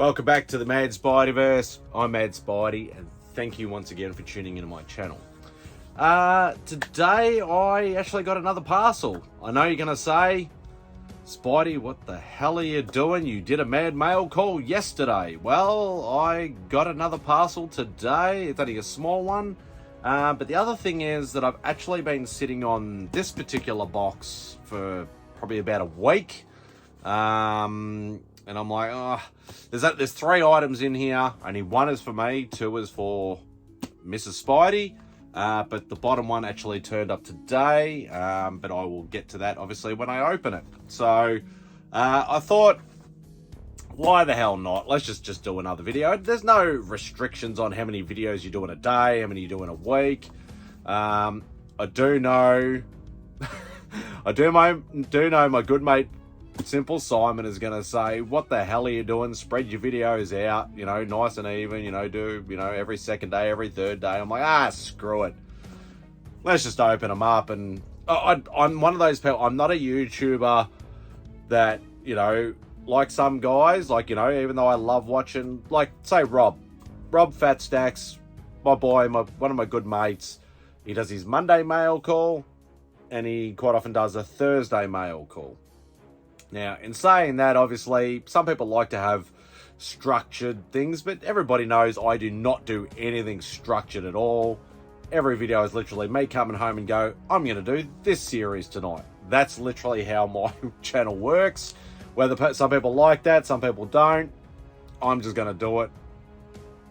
Welcome back to the Mad Spideyverse. I'm Mad Spidey, and thank you once again for tuning into my channel. Today I actually got another parcel. I know you're gonna say, Spidey, what the hell are you doing? You did a mad mail call yesterday. Well, I got another parcel today. It's only a small one. But the other thing is that I've actually been sitting on this particular box for probably about a week. And I'm like, oh, there's 3 items in here. Only 1 is for me, 2 is for Mrs. Spidey. But the bottom one actually turned up today. But I will get to that, obviously, when I open it. So, I thought, why the hell not? Let's just do another video. There's no restrictions on how many videos you do in a day, how many you do in a week. I do know, I do know my good mate, SimpleSimon, is going to say, what the hell are you doing? Spread your videos out, you know, nice and even, do, every second day, every third day. I'm like, screw it. Let's just open them up. And I'm one of those people, I'm not a YouTuber that, like some guys, even though I love watching, say Rob Fat Stacks, my boy, one of my good mates, he does his Monday mail call, and he quite often does a Thursday mail call. Now, in saying that, obviously, some people like to have structured things, but everybody knows I do not do anything structured at all. Every video is literally me coming home and go, I'm going to do this series tonight. That's literally how my channel works. Whether some people like that, some people don't, I'm just going to do it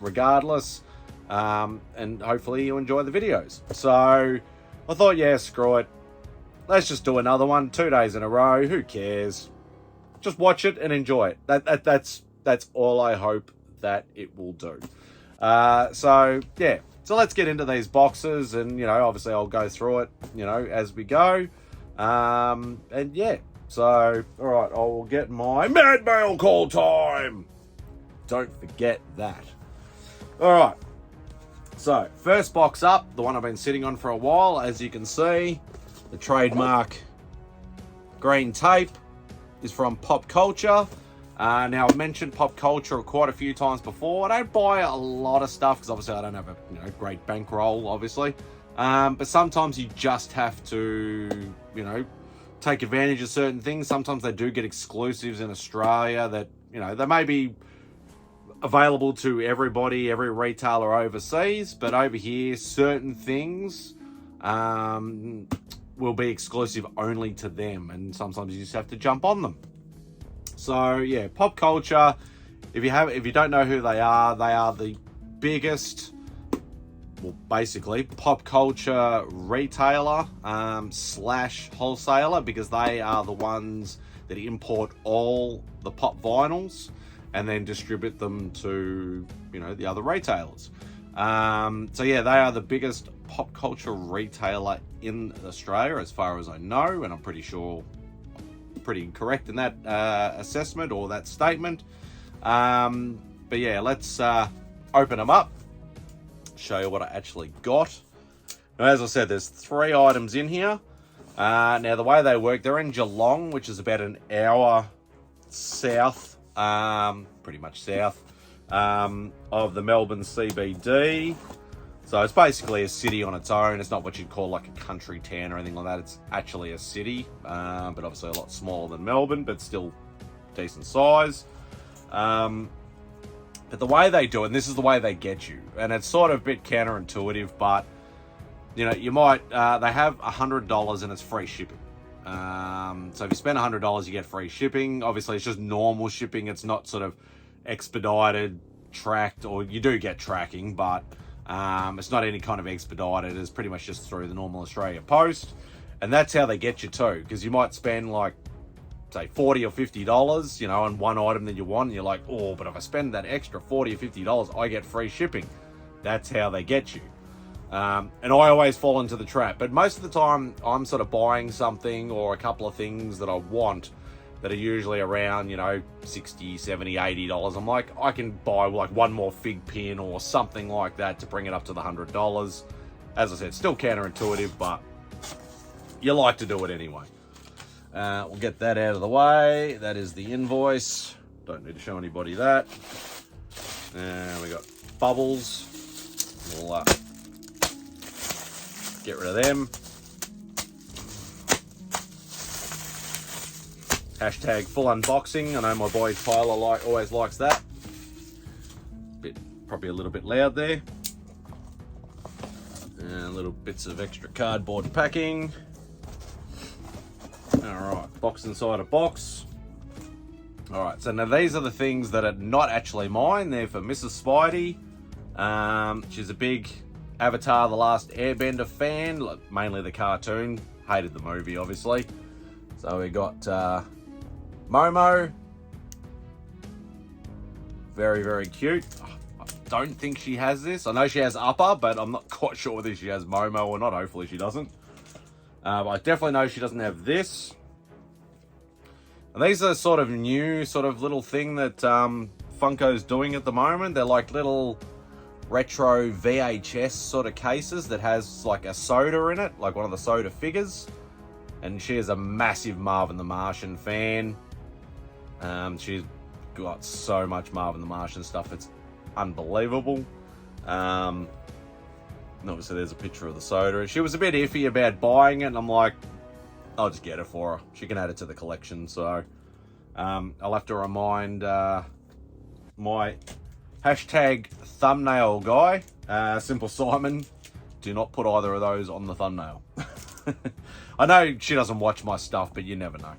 regardless. And hopefully you enjoy the videos. So I thought, yeah, screw it. Let's just do another one, 2 days in a row. Who cares? Just watch it and enjoy it. That's all I hope that it will do. So yeah. So let's get into these boxes, and obviously I'll go through it, as we go. And yeah. So all right, I will get my mad mail call time. Don't forget that. All right. So first box up, the one I've been sitting on for a while, as you can see. The trademark green tape is from Popcultcha. Now, I've mentioned Popcultcha quite a few times before. I don't buy a lot of stuff because obviously I don't have a great bankroll, obviously. But sometimes you just have to, take advantage of certain things. Sometimes they do get exclusives in Australia that, they may be available to everybody, every retailer overseas. But over here, certain things will be exclusive only to them, and sometimes you just have to jump on them. So yeah, Popcultcha, if you don't know who they are the biggest, well, basically Popcultcha retailer slash wholesaler, because they are the ones that import all the pop vinyls and then distribute them to the other retailers. So yeah, they are the biggest Popcultcha retailer in Australia, as far as I know, and I'm pretty sure pretty correct in that assessment or that statement. But yeah, let's open them up, show you what I actually got. Now, as I said, there's 3 items in here. Now, the way they work, they're in Geelong, which is about an hour south, pretty much south, of the Melbourne CBD. So it's basically a city on its own. It's not what you'd call like a country town or anything like that. It's actually a city, but obviously a lot smaller than Melbourne, but still decent size. But the way they do it, and this is the way they get you, and it's sort of a bit counterintuitive, but you might, they have $100 and it's free shipping. So if you spend $100, you get free shipping. Obviously it's just normal shipping. It's not sort of expedited, tracked, or you do get tracking, but it's not any kind of expedited. It's pretty much just through the normal Australia Post, and that's how they get you too, because you might spend like, say, $40 or $50 on one item that you want, and you're like, oh, but if I spend that extra $40 or $50, I get free shipping. That's how they get you. And I always fall into the trap, but most of the time I'm sort of buying something or a couple of things that I want that are usually around, $60, $70, $80. I'm like, I can buy like one more fig pin or something like that to bring it up to the $100. As I said, still counterintuitive, but you like to do it anyway. We'll get that out of the way. That is the invoice. don't need to show anybody that. And we got bubbles. We'll get rid of them. Hashtag full unboxing. I know my boy Tyler always likes that. Probably a little bit loud there. And little bits of extra cardboard packing. Alright, box inside a box. Alright, so now these are the things that are not actually mine. They're for Mrs. Spidey. She's a big Avatar The Last Airbender fan, mainly the cartoon. Hated the movie, obviously. So we got Momo. Very, very cute. I don't think she has this. I know she has Upper, but I'm not quite sure whether she has Momo or not. Hopefully she doesn't. But I definitely know she doesn't have this. And these are sort of new, sort of little thing that Funko's doing at the moment. They're like little retro VHS sort of cases that has like a soda in it, like one of the soda figures. And she is a massive Marvin the Martian fan. She's got so much Marvin the Martian stuff, it's unbelievable. And obviously there's a picture of the soda. She was a bit iffy about buying it, and I'm like, I'll just get it for her. She can add it to the collection. So I'll have to remind my hashtag thumbnail guy, SimpleSimon, do not put either of those on the thumbnail. I know she doesn't watch my stuff, but you never know.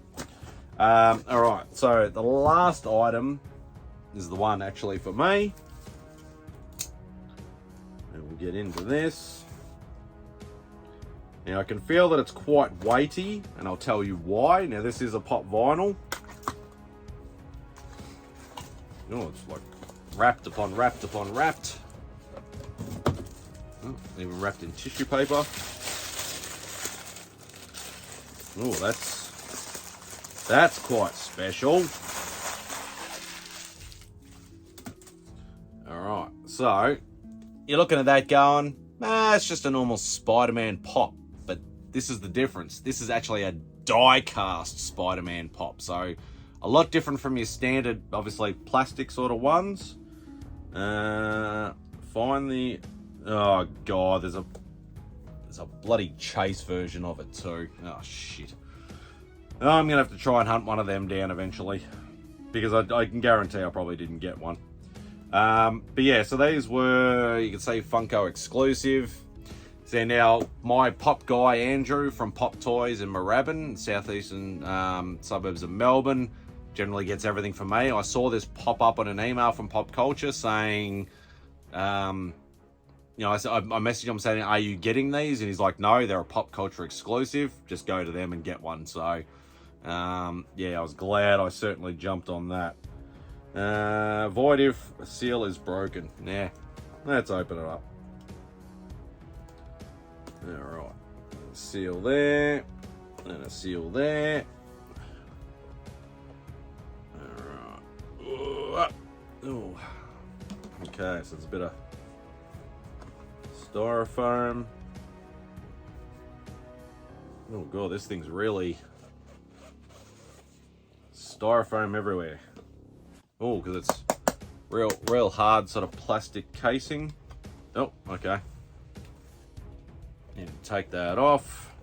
Alright, so the last item is the one actually for me. And we'll get into this. Now I can feel that it's quite weighty, and I'll tell you why. Now this is a pop vinyl. Oh, it's like wrapped upon wrapped upon wrapped. Oh, even wrapped in tissue paper. Oh, that's quite special. Alright, so you're looking at that going, it's just a normal Spider-Man pop. But this is the difference. This is actually a die-cast Spider-Man pop. So a lot different from your standard, obviously, plastic sort of ones. Find the... Oh, God, there's a bloody chase version of it too. Oh, shit. I'm going to have to try and hunt one of them down eventually, because I can guarantee I probably didn't get one. But yeah, so these were, you could say, Funko exclusive. So now, my pop guy, Andrew, from Pop Toys in Moorabbin, southeastern suburbs of Melbourne, generally gets everything from me. I saw this pop up on an email from Popcultcha saying, you know, I messaged him saying, are you getting these? And he's like, no, they're a Popcultcha exclusive. Just go to them and get one. So, yeah, I was glad I certainly jumped on that. Void if a seal is broken. Nah, let's open it up. Alright, seal there, and a seal there. Alright. Ooh. Okay, so it's a bit of styrofoam. Oh god, this thing's really styrofoam everywhere. Oh, because it's real hard sort of plastic casing. Oh, okay. And take that off.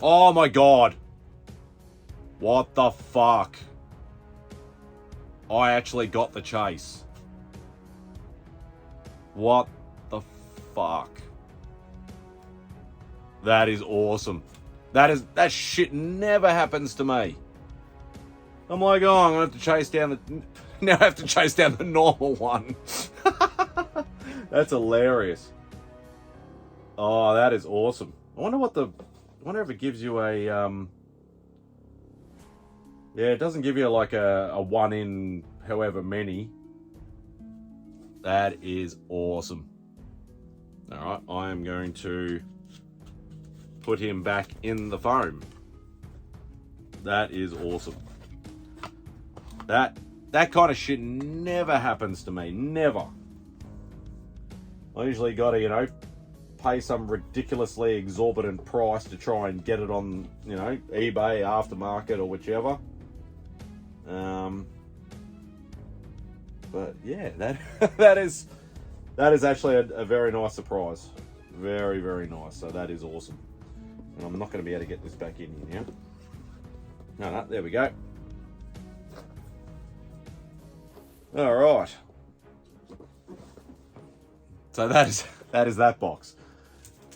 Oh my god. What the fuck? I actually got the chase. What the fuck? That is awesome. That shit never happens to me. I'm like, oh, I'm gonna have to chase down the... Now I have to chase down the normal one. That's hilarious. Oh, that is awesome. I wonder if it gives you a, yeah, it doesn't give you like a one in however many. That is awesome. Alright, I am going to put him back in the foam. That is awesome. That kind of shit never happens to me. Never. I usually gotta, you know, pay some ridiculously exorbitant price to try and get it on, you know, eBay, aftermarket, or whichever. But yeah, that is actually a very nice surprise. Very, very nice. So that is awesome. And I'm not going to be able to get this back in here now. No, there we go. All right. So that is that box.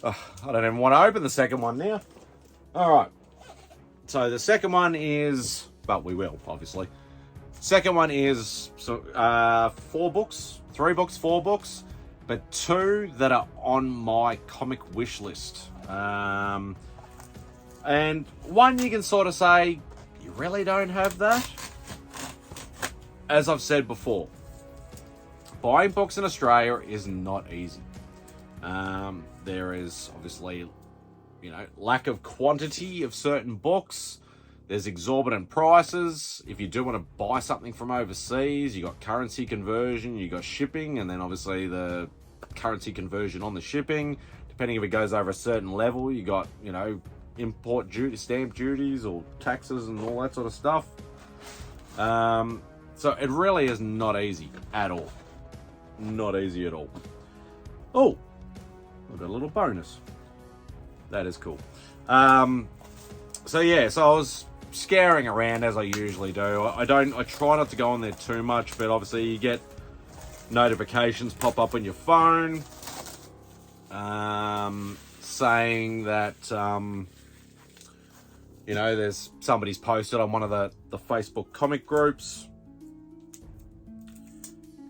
I don't even want to open the second one now. All right. So the second one is, but we will, obviously. Second one is 4 books, 3 books, 4 books, but 2 that are on my comic wish list. And one you can sort of say, you really don't have that? As I've said before, buying books in Australia is not easy. There is obviously, lack of quantity of certain books. There's exorbitant prices. If you do want to buy something from overseas, you got currency conversion, you got shipping, and then obviously the currency conversion on the shipping. Depending if it goes over a certain level, you got, import duty, stamp duties or taxes and all that sort of stuff. So it really is not easy at all. Not easy at all. Oh, we've got a little bonus. That is cool. So yeah, so I was scouring around as I usually do. I try not to go on there too much, but obviously you get notifications pop up on your phone, saying that, there's somebody's posted on one of the Facebook comic groups.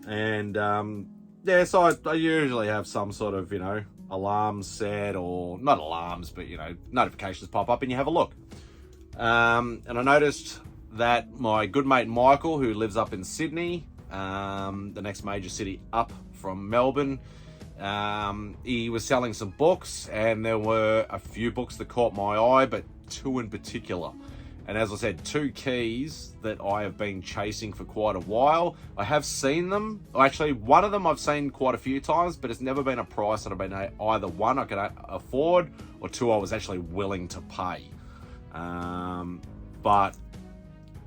And, so I usually have some sort of, alarms set, or not alarms, but, notifications pop up and you have a look. And I noticed that my good mate Michael, who lives up in Sydney, the next major city up from Melbourne, he was selling some books, and there were a few books that caught my eye, but 2 in particular. And as I said, 2 keys that I have been chasing for quite a while. I have seen them. Actually, one of them I've seen quite a few times, but it's never been a price that I've been either 1 I could afford, or 2 I was actually willing to pay. But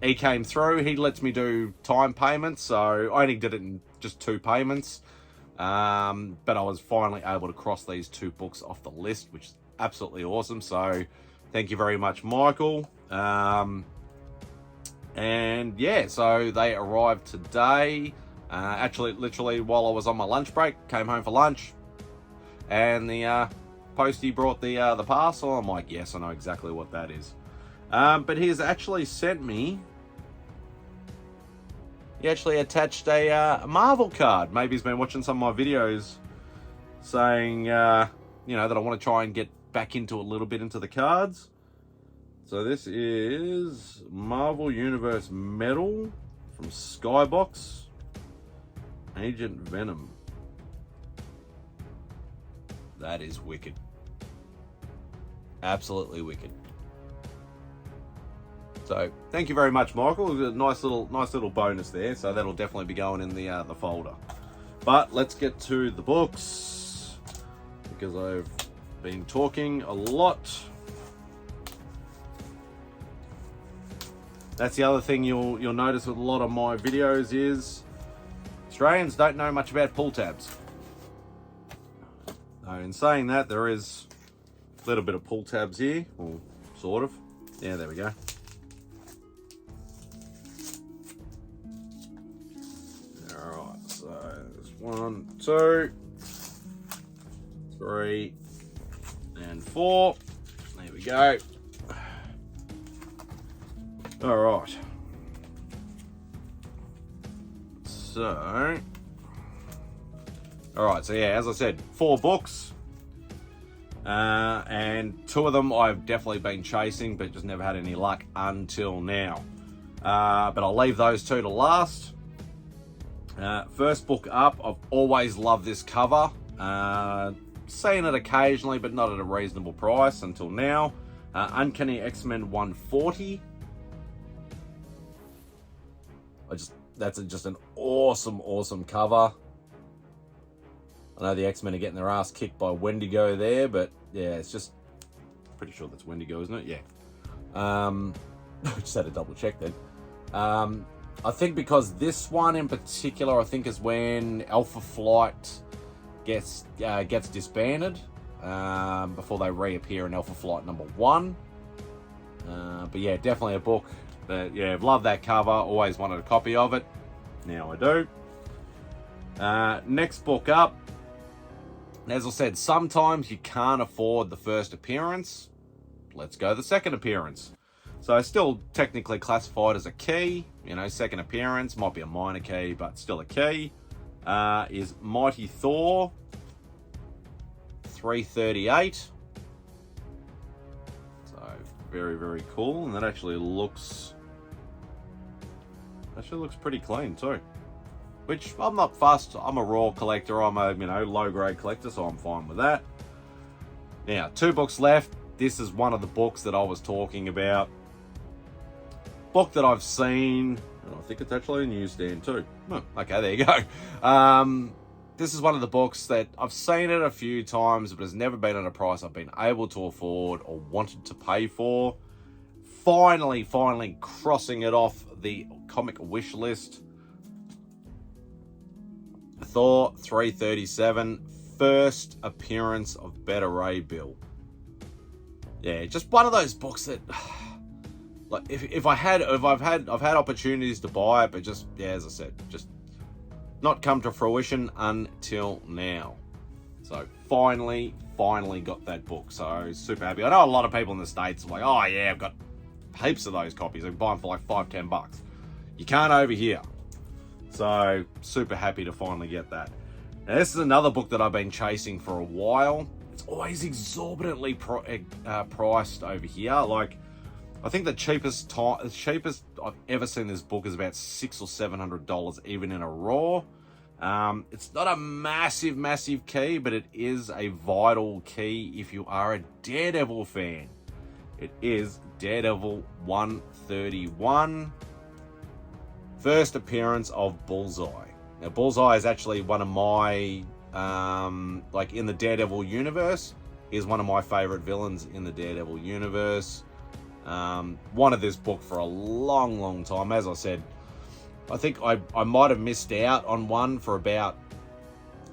he came through. He lets me do time payments, so I only did it in just 2 payments. But I was finally able to cross these 2 books off the list, which is absolutely awesome. So thank you very much, Michael. And yeah, so they arrived today. Actually, literally while I was on my lunch break, came home for lunch, and the postie brought the parcel. I'm like, yes, I know exactly what that is. But he's actually sent me. He actually attached a Marvel card. Maybe he's been watching some of my videos, saying, that I want to try and get back into a little bit into the cards. So this is Marvel Universe Metal from Skybox, Agent Venom. That is wicked. Absolutely wicked. So thank you very much, Michael. A nice little bonus there. So that'll definitely be going in the folder. But let's get to the books, because I've been talking a lot. That's the other thing you'll notice with a lot of my videos is Australians don't know much about pull tabs. Now, in saying that, there is a little bit of pull tabs here, or sort of. Yeah, there we go. Alright, so there's 1, 2, 3, and 4. There we go. All right. So, yeah, as I said, 4 books, and 2 of them I've definitely been chasing, but just never had any luck until now. But I'll leave those 2 to last. First book up, I've always loved this cover. Seen it occasionally, but not at a reasonable price until now. Uncanny X-Men 140. That's just an awesome cover. I know the X-Men are getting their ass kicked by Wendigo there, but yeah, it's just pretty sure that's Wendigo, isn't it? Yeah. Just had to double check then. I think because this one in particular, I think is when Alpha Flight gets disbanded before they reappear in Alpha Flight #1. But yeah, definitely a book that, yeah, I've loved that cover. Always wanted a copy of it. Now I do. Next book up. As I said, sometimes you can't afford the first appearance. Let's go the second appearance. So still technically classified as a key. You know, second appearance. Might be a minor key, but still a key. Is Mighty Thor 338. So very, very cool. And that actually looks pretty clean too. Which I'm not fussed. I'm a raw collector. I'm a, low grade collector, so I'm fine with that. Now, 2 books left. This is one of the books that I was talking about. Book that I've seen, and I think it's actually a newsstand too. Oh, okay, there you go. This is one of the books that I've seen it a few times, but has never been at a price I've been able to afford or wanted to pay for. Finally crossing it off the comic wish list. Thor 337, first appearance of Beta Ray Bill. Yeah, just one of those books that, like, I've had opportunities to buy it, but just, yeah, as I said, just not come to fruition until now. So finally got that book. So super happy. I know a lot of people in the States are like, oh yeah, I've got heaps of those copies. I can buy them for like $5-10. You can't over here. So super happy to finally get that. Now this is another book that I've been chasing for a while. It's always exorbitantly priced over here. Like, I think the cheapest I've ever seen this book is about $600 or $700, even in a raw. It's not a massive key, but it is a vital key if you are a Daredevil fan. It is Daredevil 131. First appearance of Bullseye. Now, Bullseye is actually one of my, like, in the Daredevil universe, is one of my favorite villains in the Daredevil universe. Wanted this book for a long time. As I said, I think I might have missed out on one for about,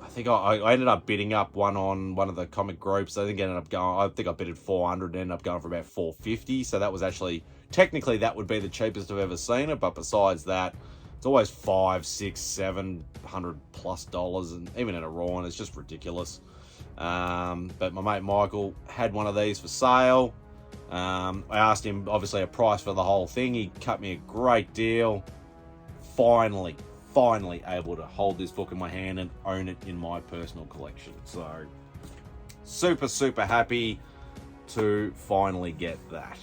I think I ended up bidding up one on one of the comic groups. I think I bid at 400 and ended up going for about 450. So that was actually, technically that would be the cheapest I've ever seen it. But besides that, it's always $500, $600, $700+ and even in a raw, and it's just ridiculous. But my mate Michael had one of these for sale. I asked him obviously a price for the whole thing. He cut me a great deal. Finally able to hold this book in my hand and own it in my personal collection. So super happy to finally get that.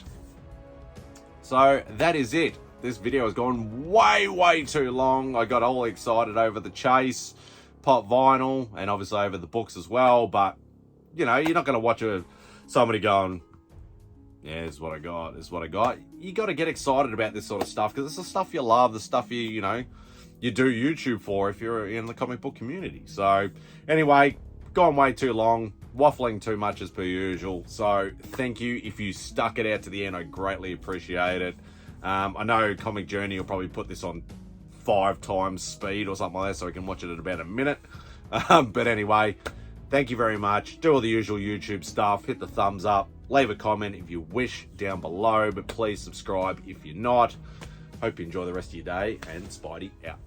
So that is it. This video has gone way too long. I got all excited over the chase, pop vinyl, and obviously over the books as well. But, you're not going to watch somebody going, yeah, this is what I got, this is what I got. You got to get excited about this sort of stuff because it's the stuff you love, the stuff you do YouTube for if you're in the comic book community. So anyway, gone way too long, waffling too much as per usual. So thank you if you stuck it out to the end. I greatly appreciate it. I know Comic Journey will probably put this on 5 times speed or something like that so I can watch it at about a minute. But anyway, thank you very much. Do all the usual YouTube stuff. Hit the thumbs up. Leave a comment if you wish down below. But please subscribe if you're not. Hope you enjoy the rest of your day. And Spidey out.